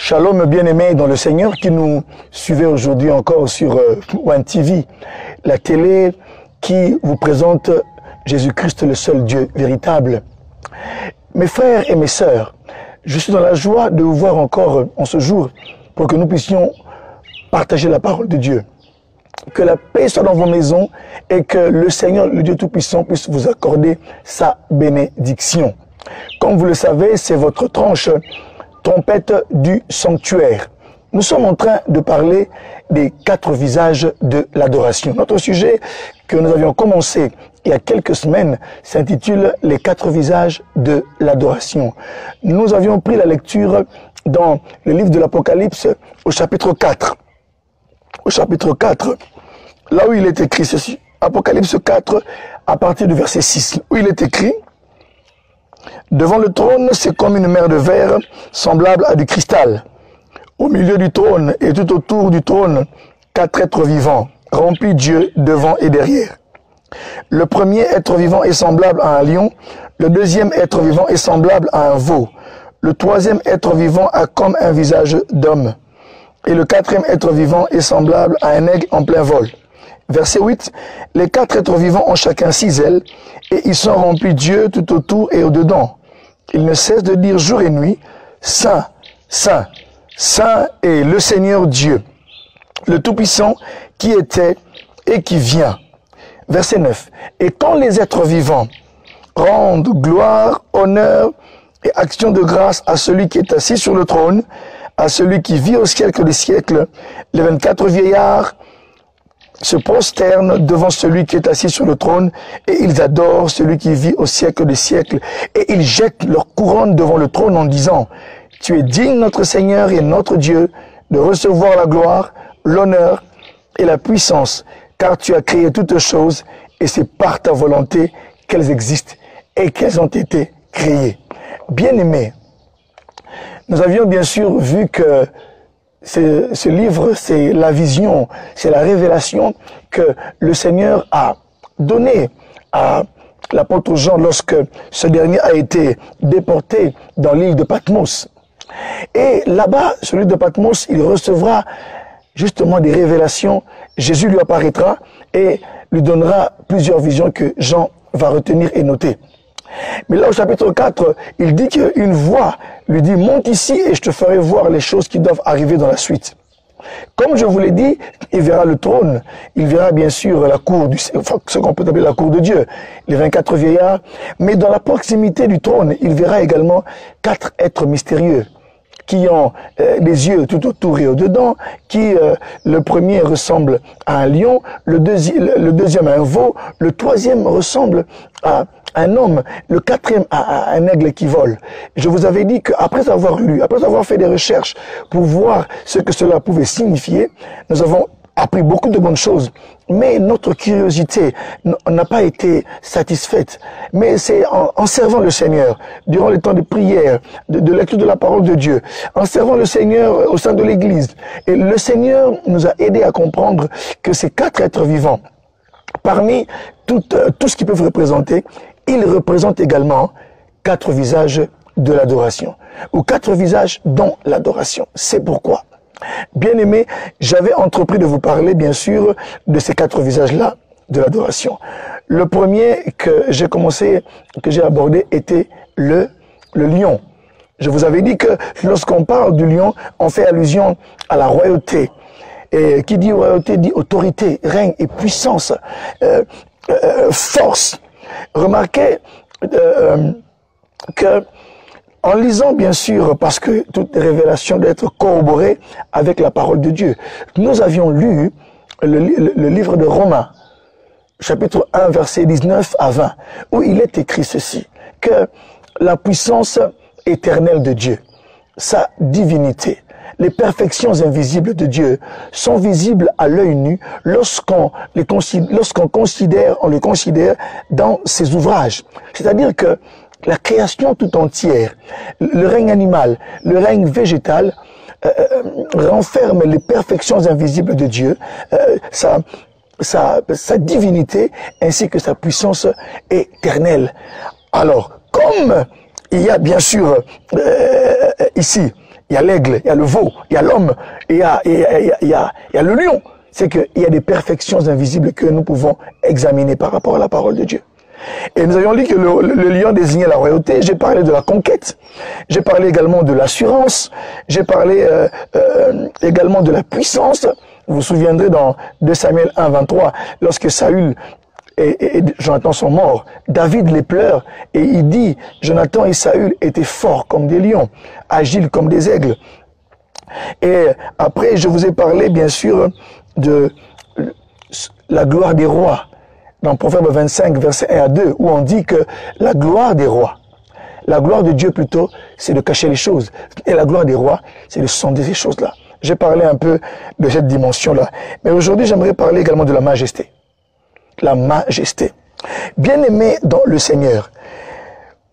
Shalom bien-aimés dans le Seigneur qui nous suivez aujourd'hui encore sur One TV, la télé qui vous présente Jésus-Christ le seul Dieu véritable. Mes frères et mes sœurs, je suis dans la joie de vous voir encore en ce jour pour que nous puissions partager la parole de Dieu. Que la paix soit dans vos maisons et que le Seigneur, le Dieu Tout-Puissant, puisse vous accorder sa bénédiction. Comme vous le savez, c'est votre tranche trompette du sanctuaire. Nous sommes en train de parler des 4 visages de l'adoration. Notre sujet que nous avions commencé il y a quelques semaines s'intitule les 4 visages de l'adoration. Nous avions pris la lecture dans le livre de l'Apocalypse au chapitre 4. Au chapitre 4, là où il est écrit ceci, Apocalypse 4, à partir du verset 6, où il est écrit: devant le trône, c'est comme une mer de verre, semblable à du cristal. Au milieu du trône et tout autour du trône, 4 êtres vivants, remplis Dieu devant et derrière. Le premier être vivant est semblable à un lion, le deuxième être vivant est semblable à un veau, le troisième être vivant a comme un visage d'homme, et le quatrième être vivant est semblable à un aigle en plein vol. Verset 8, les 4 êtres vivants ont chacun 6 ailes, et ils sont remplis Dieu tout autour et au-dedans. Ils ne cessent de dire jour et nuit, Saint, Saint, Saint est le Seigneur Dieu, le Tout-Puissant qui était et qui vient. Verset 9, et quand les êtres vivants rendent gloire, honneur et action de grâce à celui qui est assis sur le trône, à celui qui vit au siècle des siècles, les 24 vieillards se prosternent devant celui qui est assis sur le trône et ils adorent celui qui vit au siècle des siècles et ils jettent leur couronne devant le trône en disant: tu es digne, notre Seigneur et notre Dieu, de recevoir la gloire, l'honneur et la puissance, car tu as créé toutes choses et c'est par ta volonté qu'elles existent et qu'elles ont été créées. Bien-aimés, nous avions bien sûr vu que ce livre, c'est la vision, c'est la révélation que le Seigneur a donnée à l'apôtre Jean lorsque ce dernier a été déporté dans l'île de Patmos. Et là-bas, sur l'île de Patmos, il recevra justement des révélations. Jésus lui apparaîtra et lui donnera plusieurs visions que Jean va retenir et noter. Mais là, au chapitre 4, il dit qu'une voix lui dit: monte ici et je te ferai voir les choses qui doivent arriver dans la suite. Comme je vous l'ai dit, il verra le trône, il verra bien sûr la cour, ce qu'on peut appeler la cour de Dieu, les 24 vieillards, mais dans la proximité du trône, il verra également 4 êtres mystérieux qui ont des yeux tout autour et au-dedans, qui, le premier ressemble à un lion, le deuxième à un veau, le troisième ressemble à un homme, le quatrième à un aigle qui vole. Je vous avais dit qu'après avoir lu, après avoir fait des recherches pour voir ce que cela pouvait signifier, nous avons appris beaucoup de bonnes choses, mais notre curiosité n'a pas été satisfaite. Mais c'est en servant le Seigneur, durant les temps de prière, de lecture de la parole de Dieu, en servant le Seigneur au sein de l'Église, et le Seigneur nous a aidés à comprendre que ces 4 êtres vivants, parmi tout ce qu'ils peuvent représenter, ils représentent également 4 visages de l'adoration, ou 4 visages dans l'adoration. C'est pourquoi, bien-aimés, j'avais entrepris de vous parler, bien sûr, de ces 4 visages-là de l'adoration. Le premier que j'ai abordé était le lion. Je vous avais dit que lorsqu'on parle du lion, on fait allusion à la royauté. Et qui dit royauté dit autorité, règne et puissance, force. Remarquez que en lisant, bien sûr, parce que toute révélation doit être corroborée avec la parole de Dieu, nous avions lu le livre de Romains, chapitre 1, verset 19 à 20, où il est écrit ceci, que la puissance éternelle de Dieu, sa divinité, les perfections invisibles de Dieu sont visibles à l'œil nu lorsqu'on le considère dans ses ouvrages. C'est-à-dire que la création tout entière, le règne animal, le règne végétal, renferme les perfections invisibles de Dieu, sa divinité ainsi que sa puissance éternelle. Alors, comme il y a bien sûr ici il y a l'aigle, il y a le veau, il y a l'homme, et il y a le lion. C'est qu'il y a des perfections invisibles que nous pouvons examiner par rapport à la parole de Dieu. Et nous avions dit que le lion désignait la royauté. J'ai parlé de la conquête. J'ai parlé également de l'assurance. J'ai parlé également de la puissance. Vous vous souviendrez dans 2 Samuel 1, 23, lorsque Saül et Jonathan sont morts, David les pleure et il dit, Jonathan et Saül étaient forts comme des lions, agiles comme des aigles. Et après, je vous ai parlé bien sûr de la gloire des rois. Dans Proverbe 25, verset 1 à 2, où on dit que la gloire des rois, la gloire de Dieu plutôt, c'est de cacher les choses. Et la gloire des rois, c'est de sonder ces choses-là. J'ai parlé un peu de cette dimension-là. Mais aujourd'hui, j'aimerais parler également de la majesté. La majesté. Bien-aimés dans le Seigneur.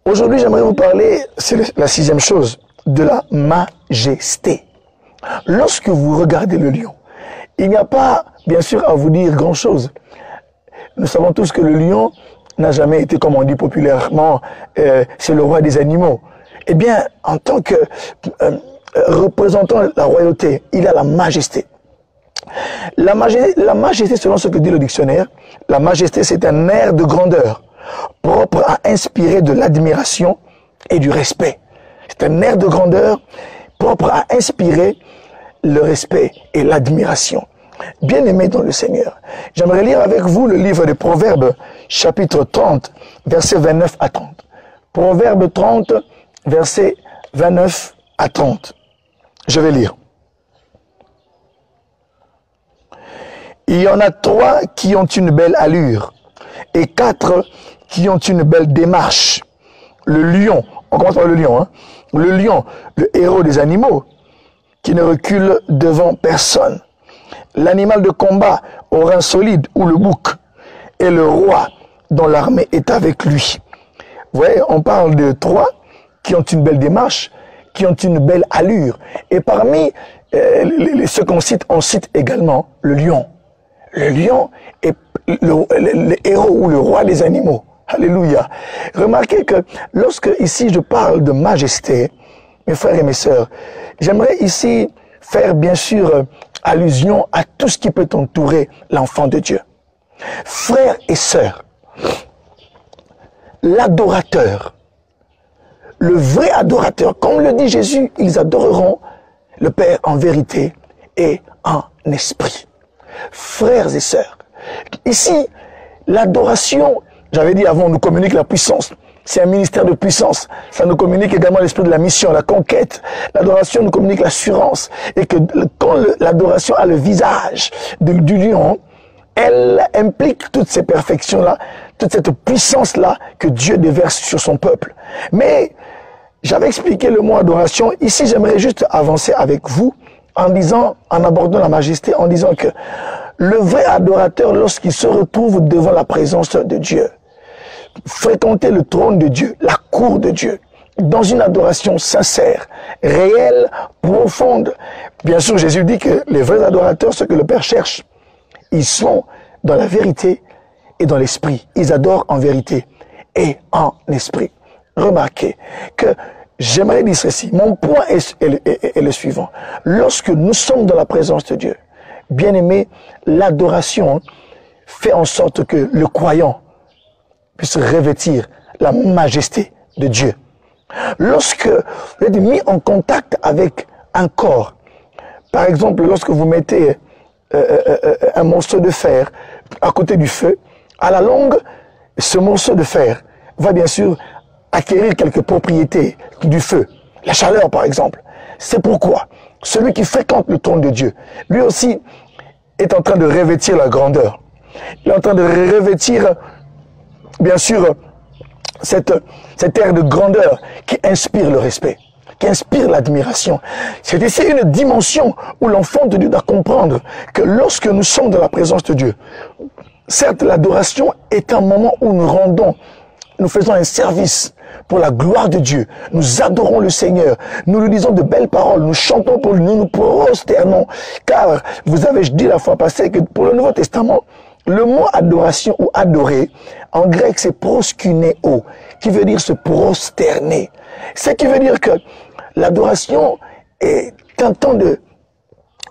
Aujourd'hui, j'aimerais vous parler, c'est la 6e chose, de la majesté. Lorsque vous regardez le lion, il n'y a pas, bien sûr, à vous dire grand-chose. Nous savons tous que le lion n'a jamais été, comme on dit populairement, c'est le roi des animaux. Eh bien, en tant que représentant la royauté, il a la majesté. La majesté, selon ce que dit le dictionnaire, la majesté, c'est un air de grandeur propre à inspirer de l'admiration et du respect. C'est un air de grandeur propre à inspirer le respect et l'admiration. Bien-aimés dans le Seigneur, j'aimerais lire avec vous le livre de Proverbes, chapitre 30, versets 29 à 30. Proverbes 30, versets 29 à 30. Je vais lire. Il y en a 3 qui ont une belle allure et 4 qui ont une belle démarche. Le lion, on commence par le lion, hein? Le lion, le héros des animaux, qui ne recule devant personne. L'animal de combat au rein solide ou le bouc, et le roi dont l'armée est avec lui. Vous voyez, on parle de 3 qui ont une belle démarche, qui ont une belle allure. Et parmi ceux qu'on cite, on cite également le lion. Le lion est le héros ou le roi des animaux. Alléluia. Remarquez que lorsque ici je parle de majesté, mes frères et mes sœurs, j'aimerais ici faire bien sûr allusion à tout ce qui peut entourer l'enfant de Dieu. Frères et sœurs, l'adorateur, le vrai adorateur, comme le dit Jésus, ils adoreront le Père en vérité et en esprit. Frères et sœurs, ici, l'adoration, j'avais dit avant, nous communique la puissance. C'est un ministère de puissance. Ça nous communique également l'esprit de la mission, la conquête. L'adoration nous communique l'assurance. Et que quand l'adoration a le visage du lion, elle implique toutes ces perfections-là, toute cette puissance-là que Dieu déverse sur son peuple. Mais j'avais expliqué le mot adoration. Ici, j'aimerais juste avancer avec vous en disant, en abordant la majesté, en disant que le vrai adorateur, lorsqu'il se retrouve devant la présence de Dieu, fréquenter le trône de Dieu, la cour de Dieu, dans une adoration sincère, réelle, profonde. Bien sûr, Jésus dit que les vrais adorateurs, ceux que le Père cherche, ils sont dans la vérité et dans l'esprit. Ils adorent en vérité et en esprit. Remarquez que j'aimerais dire ceci. Mon point est le suivant. Lorsque nous sommes dans la présence de Dieu, bien aimé, l'adoration fait en sorte que le croyant puisse revêtir la majesté de Dieu. Lorsque vous êtes mis en contact avec un corps, par exemple, lorsque vous mettez un morceau de fer à côté du feu, à la longue, ce morceau de fer va bien sûr acquérir quelques propriétés du feu. La chaleur, par exemple. C'est pourquoi celui qui fréquente le trône de Dieu, lui aussi est en train de revêtir la grandeur. Il est en train de revêtir, bien sûr, cet air de grandeur qui inspire le respect, qui inspire l'admiration. C'est ici une dimension où l'enfant de Dieu doit comprendre que lorsque nous sommes dans la présence de Dieu, certes, l'adoration est un moment où nous faisons un service pour la gloire de Dieu. Nous adorons le Seigneur. Nous lui disons de belles paroles. Nous chantons pour lui. Nous nous prosternons. Car, vous avez dit la fois passée que pour le Nouveau Testament, le mot adoration ou adorer, en grec, c'est proskuneo, qui veut dire se prosterner. Ce qui veut dire que l'adoration est un temps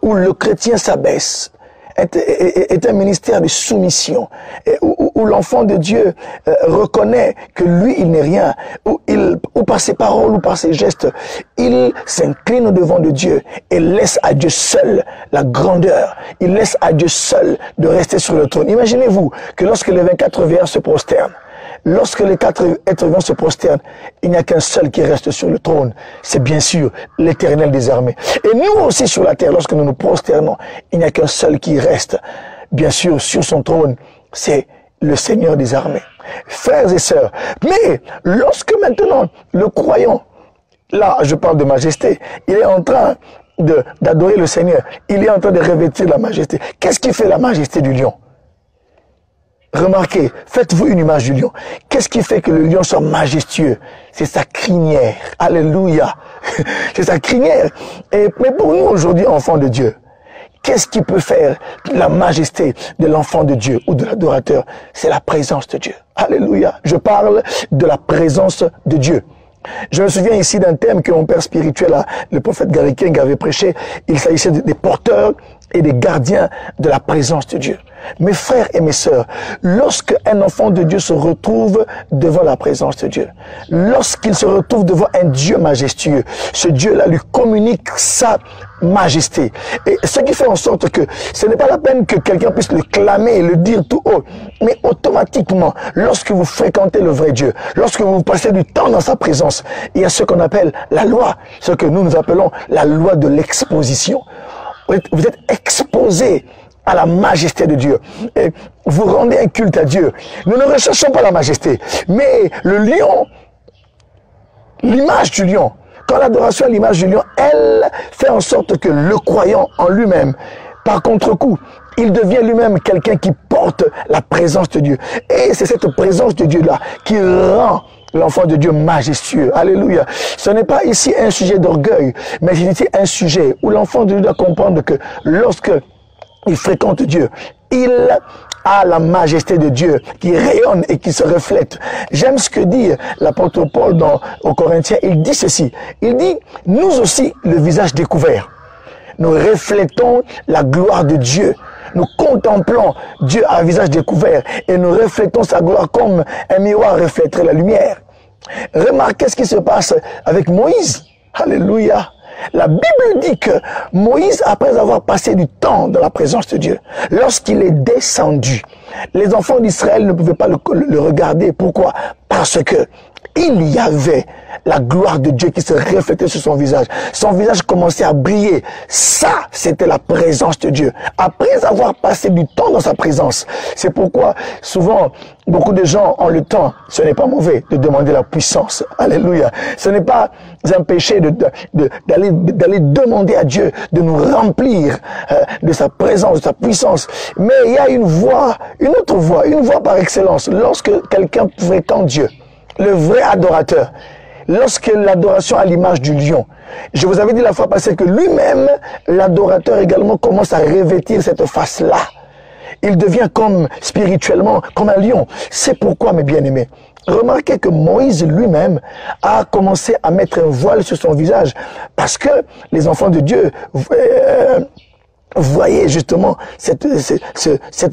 où le chrétien s'abaisse, est un ministère de soumission, où l'enfant de Dieu reconnaît que lui, il n'est rien, où par ses paroles ou par ses gestes, il s'incline au devant de Dieu et laisse à Dieu seul la grandeur. Il laisse à Dieu seul de rester sur le trône. Imaginez-vous que lorsque les 24 vieillards se prosternent, lorsque les 4 êtres vivants se prosternent, il n'y a qu'un seul qui reste sur le trône. C'est bien sûr l'Éternel des armées. Et nous aussi sur la terre, lorsque nous nous prosternons, il n'y a qu'un seul qui reste, bien sûr, sur son trône. C'est le Seigneur des armées. Frères et sœurs, mais lorsque maintenant le croyant, là je parle de majesté, il est en train d'adorer le Seigneur, il est en train de revêtir la majesté. Qu'est-ce qui fait la majesté du lion? Remarquez, faites-vous une image du lion. Qu'est-ce qui fait que le lion soit majestueux? C'est sa crinière. Alléluia. C'est sa crinière. Mais pour nous aujourd'hui, enfants de Dieu, qu'est-ce qui peut faire la majesté de l'enfant de Dieu ou de l'adorateur? C'est la présence de Dieu. Alléluia. Je parle de la présence de Dieu. Je me souviens ici d'un thème que mon père spirituel, le prophète Gary King, avait prêché. Il s'agissait des porteurs et des gardiens de la présence de Dieu. Mes frères et mes sœurs, lorsque un enfant de Dieu se retrouve devant la présence de Dieu, lorsqu'il se retrouve devant un Dieu majestueux, ce Dieu-là lui communique sa majesté. Et ce qui fait en sorte que ce n'est pas la peine que quelqu'un puisse le clamer et le dire tout haut, mais automatiquement, lorsque vous fréquentez le vrai Dieu, lorsque vous passez du temps dans sa présence, il y a ce qu'on appelle la loi, ce que nous appelons la loi de l'exposition. Vous êtes exposé à la majesté de Dieu. Et vous rendez un culte à Dieu. Nous ne recherchons pas la majesté, mais le lion, l'image du lion, quand l'adoration à l'image du lion, elle fait en sorte que le croyant en lui-même, par contre-coup, il devient lui-même quelqu'un qui porte la présence de Dieu. Et c'est cette présence de Dieu-là qui rend l'enfant de Dieu majestueux. Alléluia. Ce n'est pas ici un sujet d'orgueil, mais c'est ici un sujet où l'enfant de Dieu doit comprendre que lorsque il fréquente Dieu, il a la majesté de Dieu qui rayonne et qui se reflète. J'aime ce que dit l'apôtre Paul aux Corinthiens. Il dit ceci. Il dit, nous aussi, le visage découvert, nous reflétons la gloire de Dieu. Nous contemplons Dieu à visage découvert et nous reflétons sa gloire comme un miroir reflèterait la lumière. Remarquez ce qui se passe avec Moïse. Alléluia. La Bible dit que Moïse, après avoir passé du temps dans la présence de Dieu, lorsqu'il est descendu, les enfants d'Israël ne pouvaient pas le regarder. Pourquoi? Parce que il y avait la gloire de Dieu qui se reflétait sur son visage. Son visage commençait à briller. Ça, c'était la présence de Dieu. Après avoir passé du temps dans sa présence. C'est pourquoi, souvent, beaucoup de gens ont le temps. Ce n'est pas mauvais de demander la puissance. Alléluia. Ce n'est pas un péché d'aller demander à Dieu de nous remplir de sa présence, de sa puissance. Mais il y a une voie, une autre voie, une voie par excellence. Lorsque quelqu'un fréquente Dieu, le vrai adorateur, lorsque l'adoration à l'image du lion, je vous avais dit la fois passée que lui-même, l'adorateur également commence à revêtir cette face-là. Il devient comme spirituellement, comme un lion. C'est pourquoi, mes bien-aimés, remarquez que Moïse lui-même a commencé à mettre un voile sur son visage parce que les enfants de Dieu voyez justement cette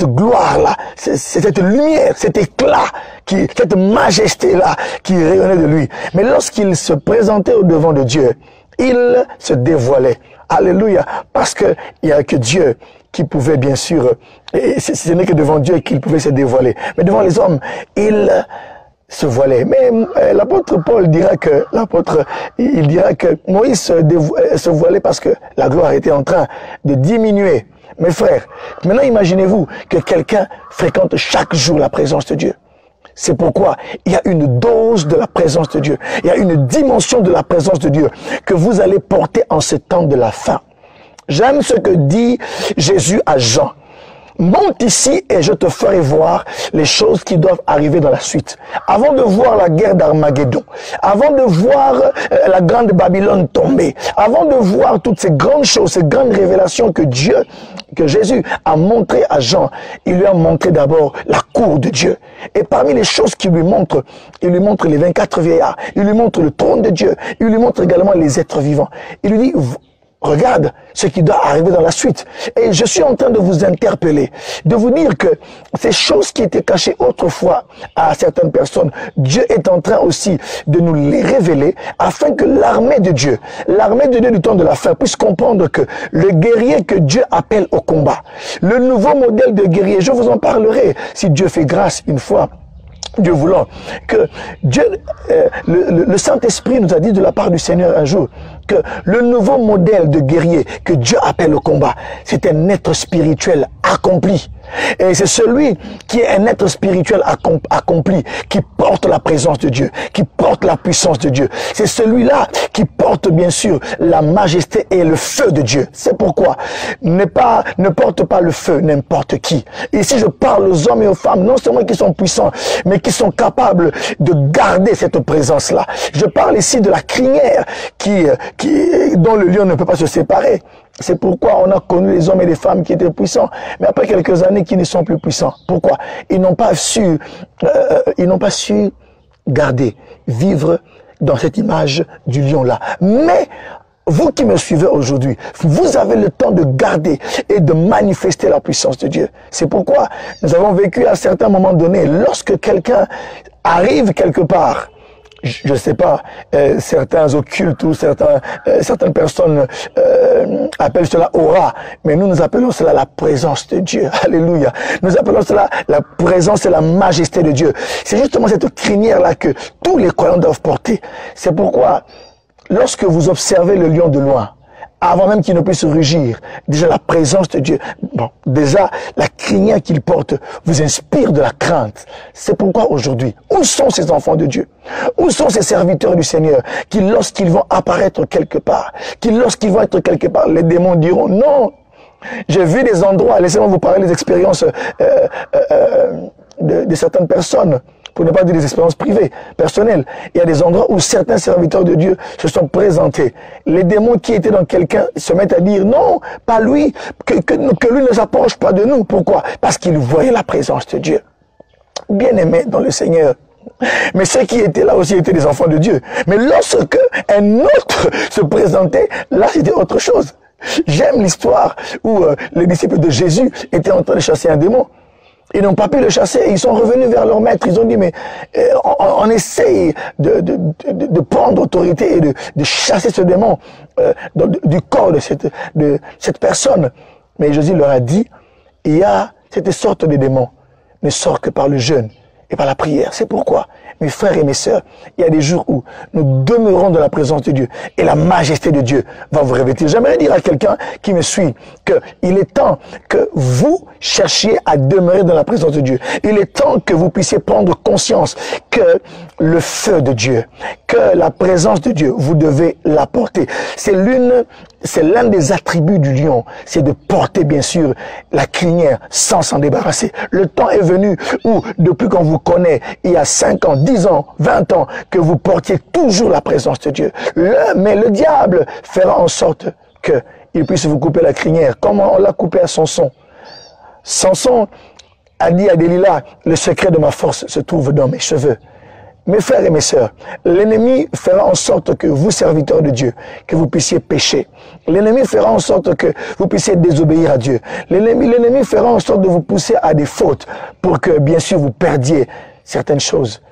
gloire-là, cette lumière, cet éclat, cette majesté-là qui rayonnait de lui. Mais lorsqu'il se présentait au devant de Dieu, il se dévoilait. Alléluia. Parce que il n'y a que Dieu qui pouvait bien sûr, et ce n'est que devant Dieu qu'il pouvait se dévoiler. Mais devant les hommes, il se voilait. Mais l'apôtre Paul dira que Moïse se voilait parce que la gloire était en train de diminuer. Mes frères, maintenant imaginez-vous que quelqu'un fréquente chaque jour la présence de Dieu. C'est pourquoi il y a une dose de la présence de Dieu. Il y a une dimension de la présence de Dieu que vous allez porter en ce temps de la fin. J'aime ce que dit Jésus à Jean. Monte ici et je te ferai voir les choses qui doivent arriver dans la suite. Avant de voir la guerre d'Armageddon, avant de voir la grande Babylone tomber, avant de voir toutes ces grandes choses, ces grandes révélations que Jésus a montrées à Jean, il lui a montré d'abord la cour de Dieu. Et parmi les choses qu'il lui montre, il lui montre les 24 vieillards, il lui montre le trône de Dieu, il lui montre également les êtres vivants. Il lui dit, regarde ce qui doit arriver dans la suite. Et je suis en train de vous interpeller, de vous dire que ces choses qui étaient cachées autrefois à certaines personnes, Dieu est en train aussi de nous les révéler afin que l'armée de Dieu du temps de la fin puisse comprendre que le guerrier que Dieu appelle au combat, le nouveau modèle de guerrier, je vous en parlerai si Dieu fait grâce une fois, Dieu voulant, que Dieu, le Saint-Esprit nous a dit de la part du Seigneur un jour que le nouveau modèle de guerrier que Dieu appelle au combat, c'est un être spirituel accompli. Et c'est celui qui est un être spirituel accompli, qui porte la présence de Dieu, qui porte la puissance de Dieu. C'est celui-là qui porte bien sûr la majesté et le feu de Dieu. C'est pourquoi ne porte pas le feu n'importe qui. Ici je parle aux hommes et aux femmes, non seulement qui sont puissants, mais qui sont capables de garder cette présence-là. Je parle ici de la crinière dont le lion ne peut pas se séparer. C'est pourquoi on a connu les hommes et les femmes qui étaient puissants, mais après quelques années qui ne sont plus puissants. Pourquoi? Ils n'ont pas su garder, vivre dans cette image du lion-là. Mais vous qui me suivez aujourd'hui, vous avez le temps de garder et de manifester la puissance de Dieu. C'est pourquoi nous avons vécu à certains moments donnés, lorsque quelqu'un arrive quelque part, je ne sais pas, certains occultes ou certaines personnes appellent cela aura, mais nous appelons cela la présence de Dieu. Alléluia. Nous appelons cela la présence et la majesté de Dieu. C'est justement cette crinière-là que tous les croyants doivent porter. C'est pourquoi, lorsque vous observez le lion de loin, avant même qu'il ne puisse rugir, déjà la présence de Dieu, déjà la crinière qu'il porte vous inspire de la crainte. C'est pourquoi aujourd'hui, où sont ces enfants de Dieu? Où sont ces serviteurs du Seigneur qui, lorsqu'ils vont apparaître quelque part, les démons diront non. J'ai vu des endroits, laissez-moi vous parler des expériences de certaines personnes, pour ne pas dire des expériences privées, personnelles. Il y a des endroits où certains serviteurs de Dieu se sont présentés. Les démons qui étaient dans quelqu'un se mettent à dire non, pas lui, que lui ne s'approche pas de nous. Pourquoi? Parce qu'ils voyaient la présence de Dieu. Bien-aimés dans le Seigneur. Mais ceux qui étaient là aussi étaient des enfants de Dieu. Mais lorsque un autre se présentait, là c'était autre chose. J'aime l'histoire où les disciples de Jésus étaient en train de chasser un démon. Ils n'ont pas pu le chasser. Ils sont revenus vers leur maître. Ils ont dit, mais on essaye de prendre autorité et de chasser ce démon du corps de cette personne. Mais Jésus leur a dit, il y a cette sorte de démon ne sort que par le jeûne et par la prière. C'est pourquoi, mes frères et mes sœurs, il y a des jours où nous demeurons dans la présence de Dieu et la majesté de Dieu va vous revêtir. J'aimerais dire à quelqu'un qui me suit qu'il est temps que vous cherchiez à demeurer dans la présence de Dieu. Il est temps que vous puissiez prendre conscience que le feu de Dieu, que la présence de Dieu, vous devez l'apporter. C'est l'un des attributs du lion, c'est de porter bien sûr la crinière sans s'en débarrasser. Le temps est venu où, depuis qu'on vous connaît, il y a 5 ans, 10 ans, 20 ans, que vous portiez toujours la présence de Dieu. Mais le diable fera en sorte qu'il puisse vous couper la crinière, comme on l'a coupé à Samson. Samson a dit à Delilah, le secret de ma force se trouve dans mes cheveux. Mes frères et mes sœurs, l'ennemi fera en sorte que vous, serviteurs de Dieu, que vous puissiez pécher. L'ennemi fera en sorte que vous puissiez désobéir à Dieu. L'ennemi fera en sorte de vous pousser à des fautes pour que, bien sûr, vous perdiez certaines choses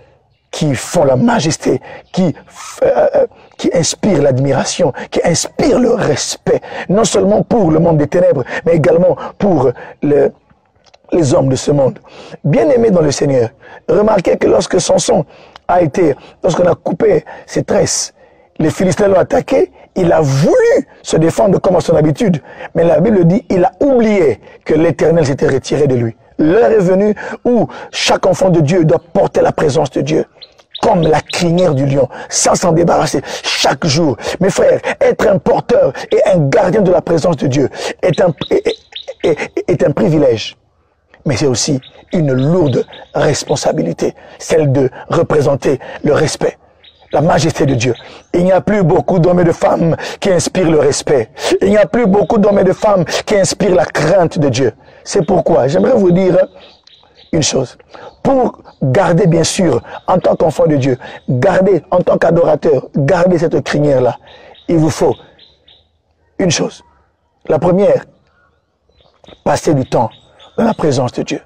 qui font la majesté, qui inspirent l'admiration, qui inspirent le respect, non seulement pour le monde des ténèbres, mais également pour les hommes de ce monde. Bien-aimés dans le Seigneur, remarquez que lorsque Samson lorsqu'on a coupé ses tresses, les Philistins l'ont attaqué, il a voulu se défendre comme à son habitude, mais la Bible dit, il a oublié que l'Éternel s'était retiré de lui. L'heure est venue où chaque enfant de Dieu doit porter la présence de Dieu comme la crinière du lion, sans s'en débarrasser chaque jour. Mes frères, être un porteur et un gardien de la présence de Dieu est un privilège. Mais c'est aussi une lourde responsabilité, celle de représenter le respect, la majesté de Dieu. Il n'y a plus beaucoup d'hommes et de femmes qui inspirent le respect. Il n'y a plus beaucoup d'hommes et de femmes qui inspirent la crainte de Dieu. C'est pourquoi j'aimerais vous dire une chose. Pour garder, bien sûr, en tant qu'enfant de Dieu, garder en tant qu'adorateur, garder cette crinière-là, il vous faut une chose. La première, passer du temps dans la présence de Dieu.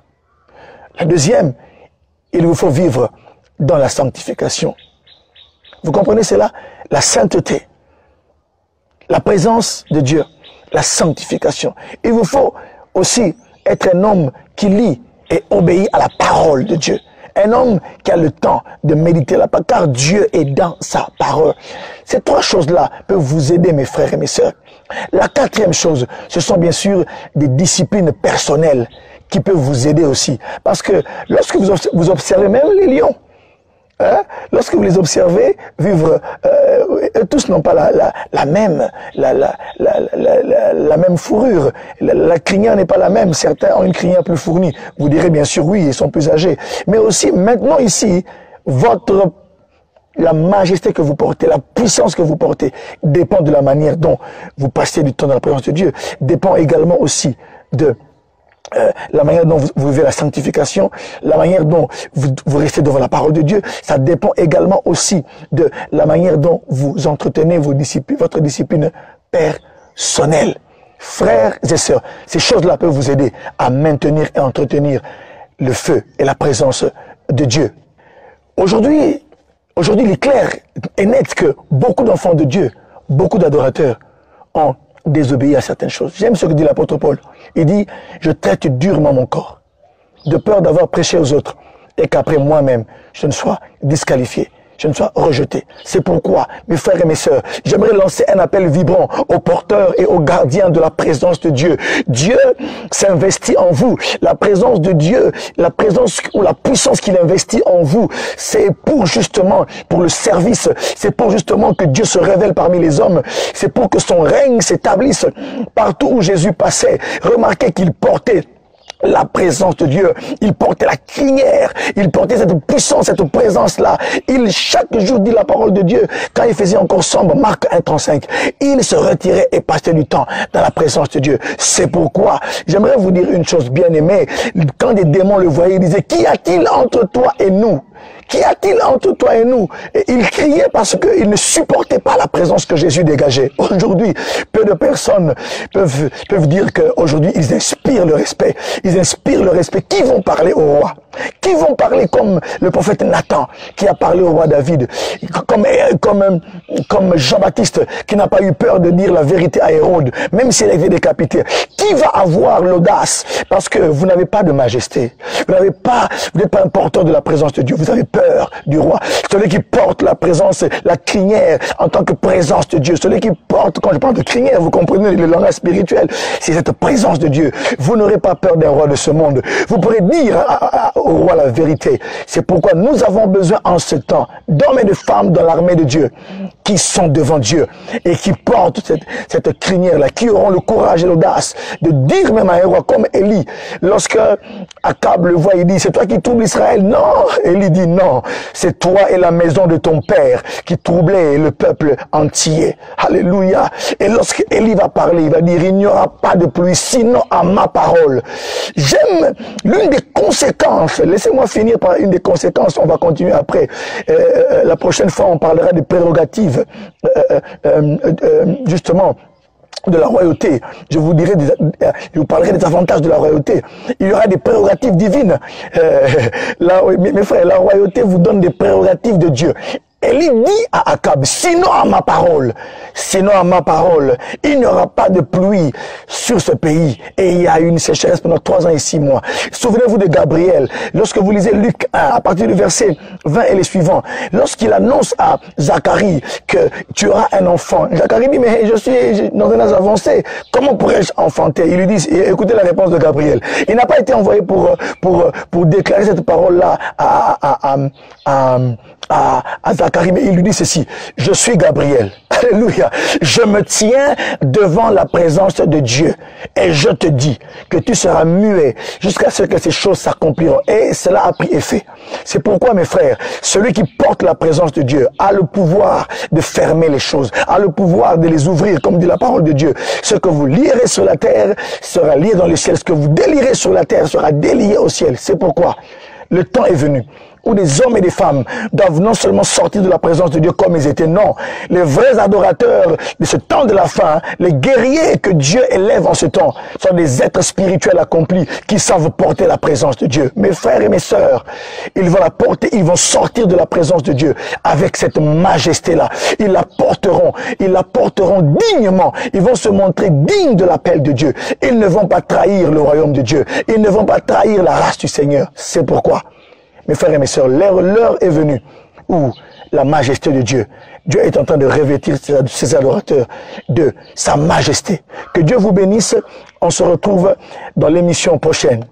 La deuxième, il vous faut vivre dans la sanctification. Vous comprenez cela? La sainteté, la présence de Dieu, la sanctification. Il vous faut aussi être un homme qui lit et obéit à la parole de Dieu. Un homme qui a le temps de méditer la parole, car Dieu est dans sa parole. Ces trois choses-là peuvent vous aider, mes frères et mes sœurs. La quatrième chose, ce sont bien sûr des disciplines personnelles qui peuvent vous aider aussi. Parce que lorsque vous observez même les lions, lorsque vous les observez vivre, tous n'ont pas la même fourrure. La crinière n'est pas la même. Certains ont une crinière plus fournie. Vous direz bien sûr oui, ils sont plus âgés. Mais aussi maintenant ici, la majesté que vous portez, la puissance que vous portez dépend de la manière dont vous passez du temps dans la présence de Dieu. Dépend également aussi de la manière dont vous vivez la sanctification, la manière dont vous restez devant la parole de Dieu. Ça dépend également aussi de la manière dont vous entretenez votre discipline personnelle. Frères et sœurs, ces choses-là peuvent vous aider à maintenir et entretenir le feu et la présence de Dieu. Aujourd'hui, il est clair et net que beaucoup d'enfants de Dieu, beaucoup d'adorateurs ont désobéi à certaines choses. J'aime ce que dit l'apôtre Paul. Il dit, je traite durement mon corps, de peur d'avoir prêché aux autres et qu'après moi-même, je ne sois disqualifié, je ne sois rejeté. C'est pourquoi, mes frères et mes sœurs, j'aimerais lancer un appel vibrant aux porteurs et aux gardiens de la présence de Dieu. Dieu s'investit en vous. La présence de Dieu, la présence ou la puissance qu'il investit en vous, c'est pour justement, pour le service, c'est pour justement que Dieu se révèle parmi les hommes, c'est pour que son règne s'établisse partout où Jésus passait. Remarquez qu'il portait la présence de Dieu, il portait la crinière, il portait cette puissance, cette présence-là. Il, chaque jour, dit la parole de Dieu, quand il faisait encore sombre, Marc 1,35, il se retirait et passait du temps dans la présence de Dieu. C'est pourquoi, j'aimerais vous dire une chose bien aimée, quand des démons le voyaient, ils disaient, qu'y a-t-il entre toi et nous? Qu'y a-t-il entre toi et nous? Et il criait parce qu'il ne supportait pas la présence que Jésus dégageait. Aujourd'hui, peu de personnes peuvent dire qu'aujourd'hui, ils inspirent le respect. Ils inspirent le respect. Qui vont parler au roi? Qui vont parler comme le prophète Nathan, qui a parlé au roi David, comme Jean-Baptiste, qui n'a pas eu peur de dire la vérité à Hérode, même s'il a été décapité. Qui va avoir l'audace? Parce que vous n'avez pas de majesté. Vous n'êtes pas un porteur de la présence de Dieu. Vous avez peur du roi. Celui qui porte la présence, la crinière, en tant que présence de Dieu. Celui qui porte, quand je parle de crinière, vous comprenez le langage spirituel, c'est cette présence de Dieu. Vous n'aurez pas peur d'un roi de ce monde. Vous pourrez dire au roi la vérité. C'est pourquoi nous avons besoin en ce temps d'hommes et de femmes dans l'armée de Dieu qui sont devant Dieu et qui portent cette crinière-là, qui auront le courage et l'audace de dire même à un roi comme Élie, lorsque Akab le voit, il dit, c'est toi qui troubles Israël? Non, Élie dit non, c'est toi et la maison de ton père qui troublez le peuple entier. Alléluia. Et lorsque Élie va parler, il va dire, il n'y aura pas de pluie sinon à ma parole. J'aime l'une des conséquences, laissez-moi finir par une des conséquences, on va continuer après. La prochaine fois, on parlera des prérogatives, justement, de la royauté. Je vous parlerai des avantages de la royauté. Il y aura des prérogatives divines. Mes frères, la royauté vous donne des prérogatives de Dieu. Élie dit à Akab, sinon à ma parole, il n'y aura pas de pluie sur ce pays. Et il y a eu une sécheresse pendant 3 ans et 6 mois. Souvenez-vous de Gabriel. Lorsque vous lisez Luc 1, à partir du verset 20 et les suivants, lorsqu'il annonce à Zacharie que tu auras un enfant, Zacharie dit, mais je suis dans un âge avancé, comment pourrais-je enfanter? Il lui dit, écoutez la réponse de Gabriel. Il n'a pas été envoyé pour déclarer cette parole-là à Zacharie, mais il lui dit ceci, je suis Gabriel, alléluia, je me tiens devant la présence de Dieu et je te dis que tu seras muet jusqu'à ce que ces choses s'accompliront, et cela a pris effet. C'est pourquoi, mes frères, celui qui porte la présence de Dieu a le pouvoir de fermer les choses, a le pouvoir de les ouvrir, comme dit la parole de Dieu. Ce que vous lierez sur la terre sera lié dans le ciel, ce que vous délirez sur la terre sera délié au ciel. C'est pourquoi le temps est venu où des hommes et des femmes doivent non seulement sortir de la présence de Dieu comme ils étaient, non. Les vrais adorateurs de ce temps de la fin, les guerriers que Dieu élève en ce temps, sont des êtres spirituels accomplis qui savent porter la présence de Dieu. Mes frères et mes sœurs, ils vont la porter, ils vont sortir de la présence de Dieu avec cette majesté-là. Ils la porteront dignement. Ils vont se montrer dignes de l'appel de Dieu. Ils ne vont pas trahir le royaume de Dieu. Ils ne vont pas trahir la race du Seigneur. C'est pourquoi, mes frères et mes sœurs, l'heure est venue où la majesté de Dieu, Dieu est en train de revêtir ses adorateurs de sa majesté. Que Dieu vous bénisse. On se retrouve dans l'émission prochaine.